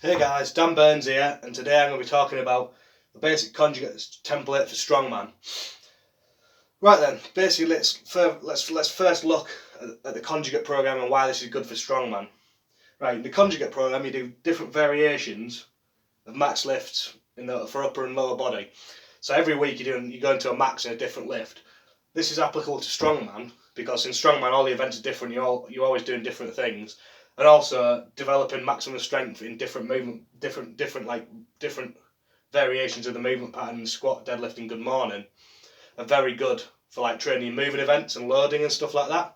Hey guys, Dan Burns here, and today I'm going to be talking about the basic conjugate template for Strongman. Right then, basically let's first look at the conjugate program and why this is good for Strongman. Right, in the conjugate program you do different variations of max lifts for upper and lower body. So every week you go into a max in a different lift. This is applicable to Strongman because in Strongman all the events are different. You're always doing different things. And also developing maximum strength in different variations of the movement pattern, squat, deadlift, and good morning are very good for like training your moving events and loading and stuff like that.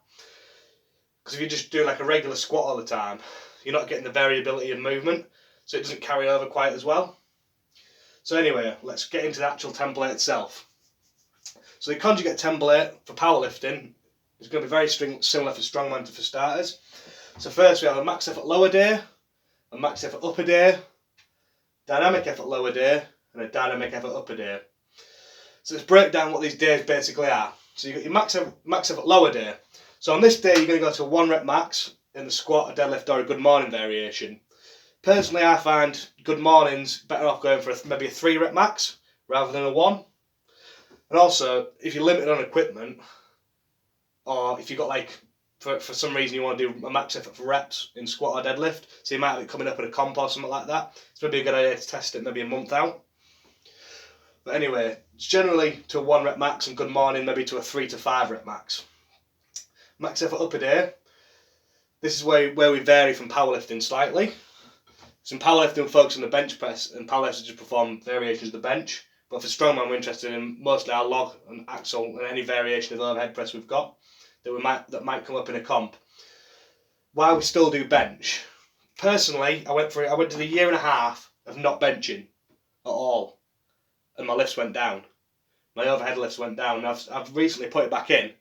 Because if you just do like a regular squat all the time, you're not getting the variability of movement, so it doesn't carry over quite as well. So anyway, let's get into the actual template itself. So the conjugate template for powerlifting is going to be very similar for Strongman for starters. So first we have a max effort lower day, a max effort upper day, dynamic effort lower day, and a dynamic effort upper day. So let's break down what these days basically are. So you've got your max effort lower day. So on this day you're going to go to a 1 rep max in the squat, a deadlift, or a good morning variation. Personally I find good mornings better off going for maybe a 3 rep max rather than a 1. And also if you're limited on equipment, or if you've got like for some reason you want to do a max effort for reps in squat or deadlift, so you might have it coming up at a comp or something like that, it's maybe a good idea to test it maybe a month out. But anyway, it's generally to a 1 rep max and good morning maybe to a 3 to 5 rep max. Max effort upper day, this is where we vary from powerlifting slightly. So in powerlifting we focus on the bench press, and powerlifters just perform variations of the bench. But for Strongman we're interested in mostly our log and axle and any variation of the overhead press we've got that might come up in a comp. While we still do bench, personally I went to the year and a half of not benching at all, and my lifts went down. My overhead lifts went down, and I've recently put it back in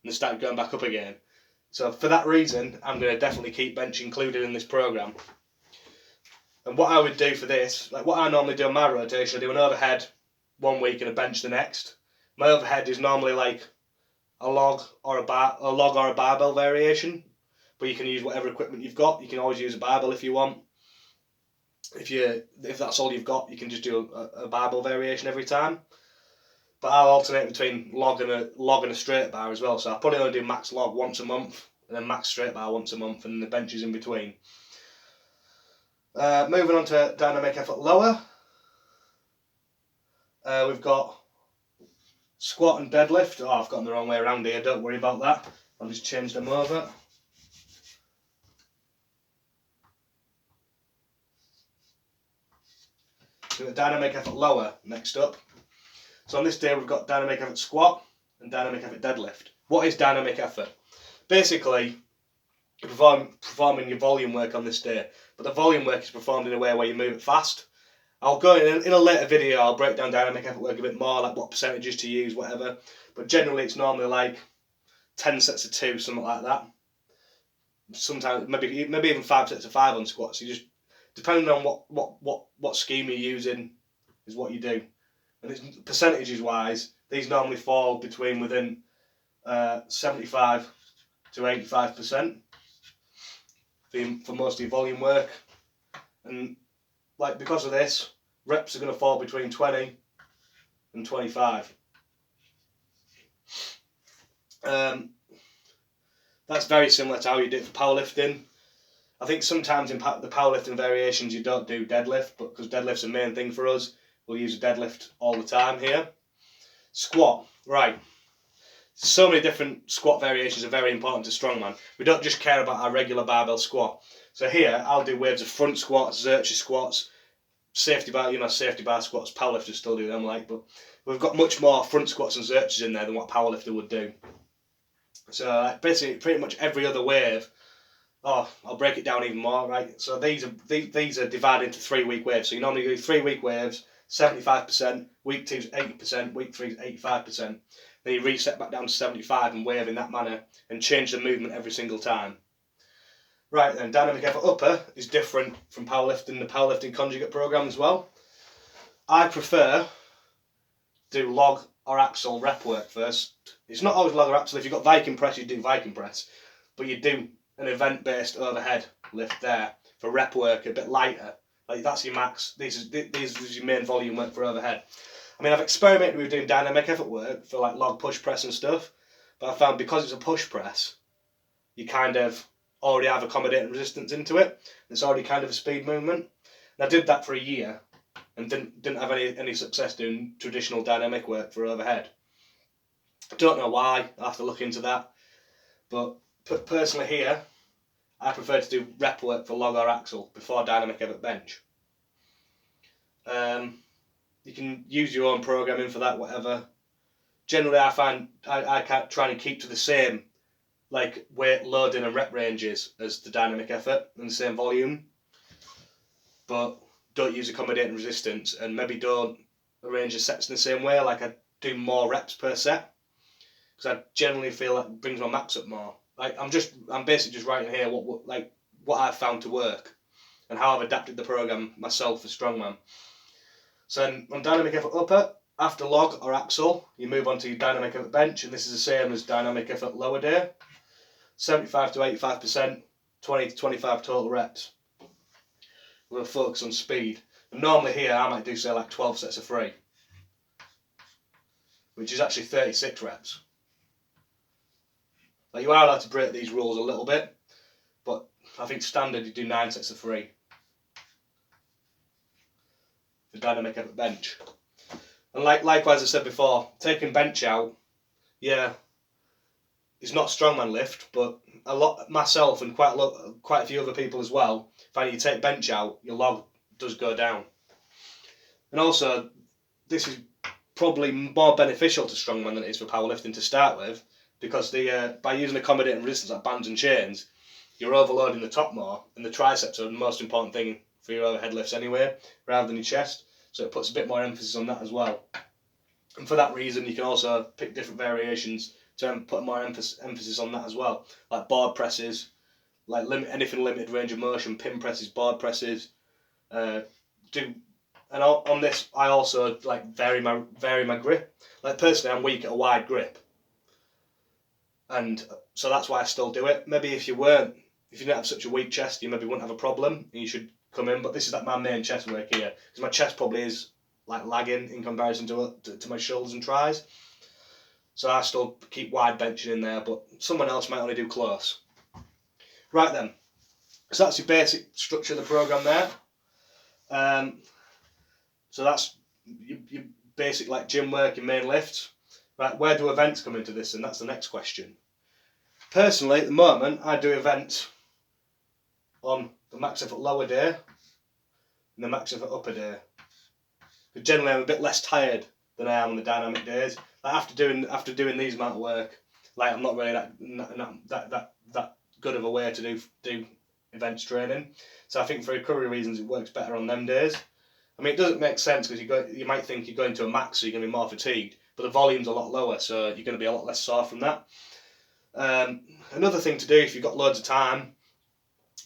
and started going back up again. So for that reason I'm going to definitely keep bench included in this program. And what I would do for this, like what I normally do on my rotation, I do an overhead 1 week and a bench the next. My overhead is normally like a log or a barbell variation, but you can use whatever equipment you've got. You can always use a barbell if you want. If that's all you've got, you can just do a barbell variation every time. But I'll alternate between log and a straight bar as well. So I'll probably only do max log once a month, and then max straight bar once a month, and the benches in between. Moving on to dynamic effort lower, we've got squat and deadlift. Oh, I've gotten the wrong way around here, don't worry about that. I'll just change them over. So we've got dynamic effort lower next up. So on this day we've got dynamic effort squat and dynamic effort deadlift. What is dynamic effort? Basically, you're performing your volume work on this day, but the volume work is performed in a way where you move it fast. I'll go in a later video, I'll break down dynamic effort work a bit more, like what percentages to use, whatever. But generally it's normally like 10 sets of 2, something like that. Sometimes maybe even 5 sets of 5 on squats. You just, depending on what scheme you're using is what you do. And it's, percentages wise, these normally fall within 75 to 85% for most of your volume work. And like because of this, reps are going to fall between 20 and 25. That's very similar to how you do it for powerlifting. I think sometimes in the powerlifting variations you don't do deadlift, but because deadlift's the main thing for us, we'll use a deadlift all the time here. Squat, right. So many different squat variations are very important to Strongman. We don't just care about our regular barbell squat. So here I'll do waves of front squats, Zercher squats, safety bar squats. Powerlifters still do them, but we've got much more front squats and Zerchers in there than what powerlifter would do. So basically, pretty much every other wave. Oh, I'll break it down even more, right? So these are divided into 3-week waves. So you normally do 3-week waves, 75%. Week 2 is 80%. Week 3 is 85%. Then you reset back down to 75 and wave in that manner and change the movement every single time. Right then, dynamic effort upper is different from powerlifting, the powerlifting conjugate program as well. I prefer to do log or axle rep work first. It's not always log or axle. If you've got Viking press, you do Viking press, but you do an event-based overhead lift there for rep work, a bit lighter, Like that's your max. These is your main volume work for overhead. I mean, I've experimented with doing dynamic effort work for like log push press and stuff, but I found because it's a push press, you kind of already have accommodating resistance into it. It's already kind of a speed movement. And I did that for a year and didn't have any success doing traditional dynamic work for overhead. I don't know why. I'll have to look into that. But personally here, I prefer to do rep work for log or axle before dynamic effort bench. You can use your own programming for that, whatever. Generally, I find I can't try and keep to the same like weight loading and rep ranges as the dynamic effort and the same volume, but don't use accommodating resistance, and maybe don't arrange the sets in the same way. Like I do more reps per set because I generally feel like it brings my max up more. Like I'm basically just writing here what I've found to work and how I've adapted the program myself for Strongman. So on dynamic effort upper, after log or axle, you move on to your dynamic effort bench, and this is the same as dynamic effort lower day. 75 to 85%, 20 to 25 total reps. We'll focus on speed. And normally here I might do say like 12 sets of 3, which is actually 36 reps. Like you are allowed to break these rules a little bit, but I think standard you do 9 sets of 3 for dynamic effort bench. And likewise I said before, taking bench out, yeah, it's not strongman lift, but a lot myself and quite a few other people as well find you take bench out, your log does go down. And also, this is probably more beneficial to strongman than it is for powerlifting to start with, because by using accommodating resistance like bands and chains, you're overloading the top more, and the triceps are the most important thing for your overhead lifts anyway, rather than your chest. So it puts a bit more emphasis on that as well. And for that reason, you can also pick different variations to put more emphasis on that as well, like board presses, like anything limited range of motion, pin presses, board presses. And on this, I also like vary my grip. Like personally, I'm weak at a wide grip, and so that's why I still do it. Maybe if you didn't have such a weak chest, you maybe wouldn't have a problem, and you should come in. But this is like my main chest work here, because my chest probably is like lagging in comparison to my shoulders and tries. So I still keep wide benching in there, but someone else might only do close. Right then, so that's your basic structure of the program there. So that's your basic like gym work, your main lifts. Right, where do events come into this? And that's the next question. Personally, at the moment, I do events on the max effort lower day and the max effort upper day. But generally, I'm a bit less tired than I am on the dynamic days. Like after doing these amount of work, like I'm not really that good of a way to do events training. So I think for recovery reasons, it works better on them days. I mean, it doesn't make sense because you might think you're going to a max, so you're going to be more fatigued, but the volume's a lot lower, so you're going to be a lot less sore from that. Another thing to do if you've got loads of time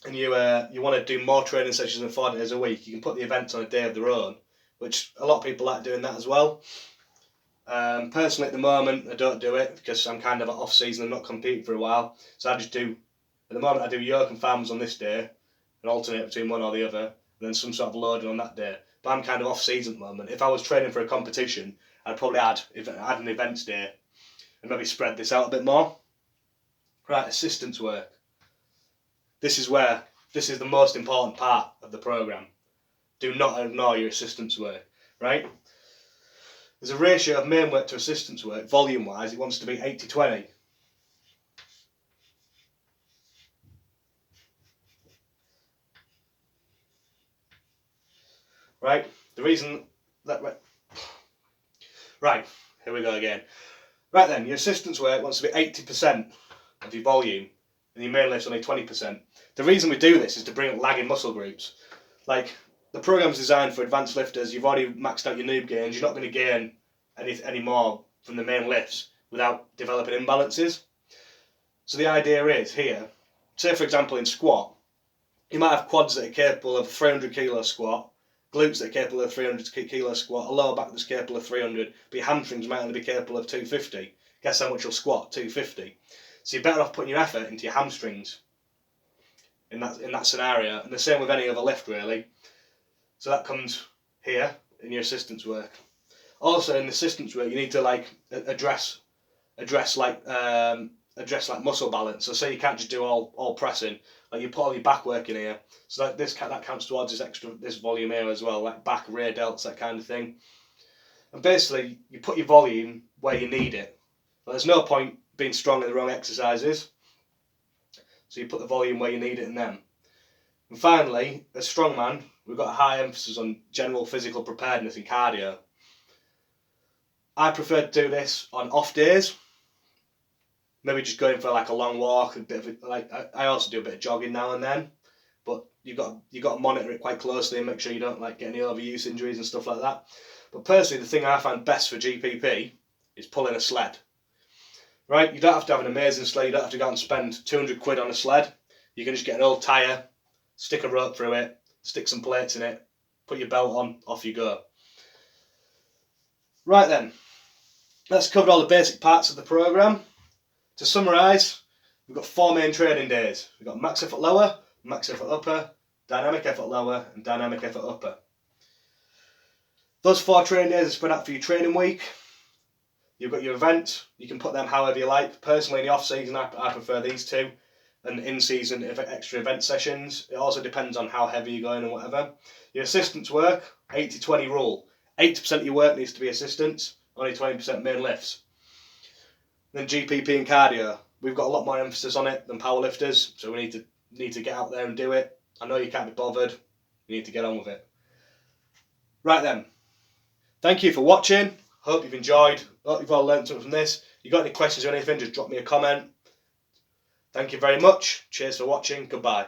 and you want to do more training sessions than 4 days a week, you can put the events on a day of their own, which a lot of people like doing that as well. Personally, at the moment, I don't do it because I'm kind of off season and not competing for a while. So I just do. At the moment, I do yoke and farms on this day, and alternate between one or the other, and then some sort of loading on that day. But I'm kind of off season at the moment. If I was training for a competition, I'd probably add an events day, and maybe spread this out a bit more. Right, assistance work. This is the most important part of the program. Do not ignore your assistance work, right? There's a ratio of main work to assistance work, volume-wise, it wants to be 80-20. Right, the reason that... Right, here we go again. Right then, your assistance work wants to be 80% of your volume, and your main lift's only 20%. The reason we do this is to bring up lagging muscle groups. Like, the program's designed for advanced lifters, you've already maxed out your noob gains, you're not going to gain any more from the main lifts without developing imbalances. So the idea is here, say for example in squat, you might have quads that are capable of 300 kilo squat, glutes that are capable of 300 kilo squat, a lower back that's capable of 300, but your hamstrings might only be capable of 250. Guess how much you'll squat? 250. So you're better off putting your effort into your hamstrings in that scenario, and the same with any other lift really. So that comes here in your assistance work. Also in the assistance work, you need to like address like muscle balance. So say you can't just do all pressing, like you put all your back work in here. So that counts towards this volume here as well, like back, rear delts, that kind of thing. And basically, you put your volume where you need it. But there's no point being strong at the wrong exercises. So you put the volume where you need it in them. And finally, as strongman, we've got a high emphasis on general physical preparedness and cardio. I prefer to do this on off days. Maybe just going for like a long walk, I also do a bit of jogging now and then. But you've got to monitor it quite closely and make sure you don't like get any overuse injuries and stuff like that. But personally, the thing I find best for GPP is pulling a sled. Right, you don't have to have an amazing sled. You don't have to go out and spend 200 quid on a sled. You can just get an old tyre, stick a rope through it, stick some plates in it, put your belt on, off you go. Right then, that's covered all the basic parts of the programme. To summarise, we've got 4 main training days. We've got max effort lower, max effort upper, dynamic effort lower and dynamic effort upper. Those 4 training days are spread out for your training week. You've got your event, you can put them however you like. Personally, in the off season, I prefer these 2. And in season, extra event sessions. It also depends on how heavy you're going and whatever. Your assistance work, 80-20 rule. 80% of your work needs to be assistance, only 20% main lifts. Then GPP and cardio. We've got a lot more emphasis on it than powerlifters, so we need to get out there and do it. I know you can't be bothered. You need to get on with it. Right then. Thank you for watching. Hope you've enjoyed. Hope you've all learned something from this. If you've got any questions or anything, just drop me a comment. Thank you very much. Cheers for watching. Goodbye.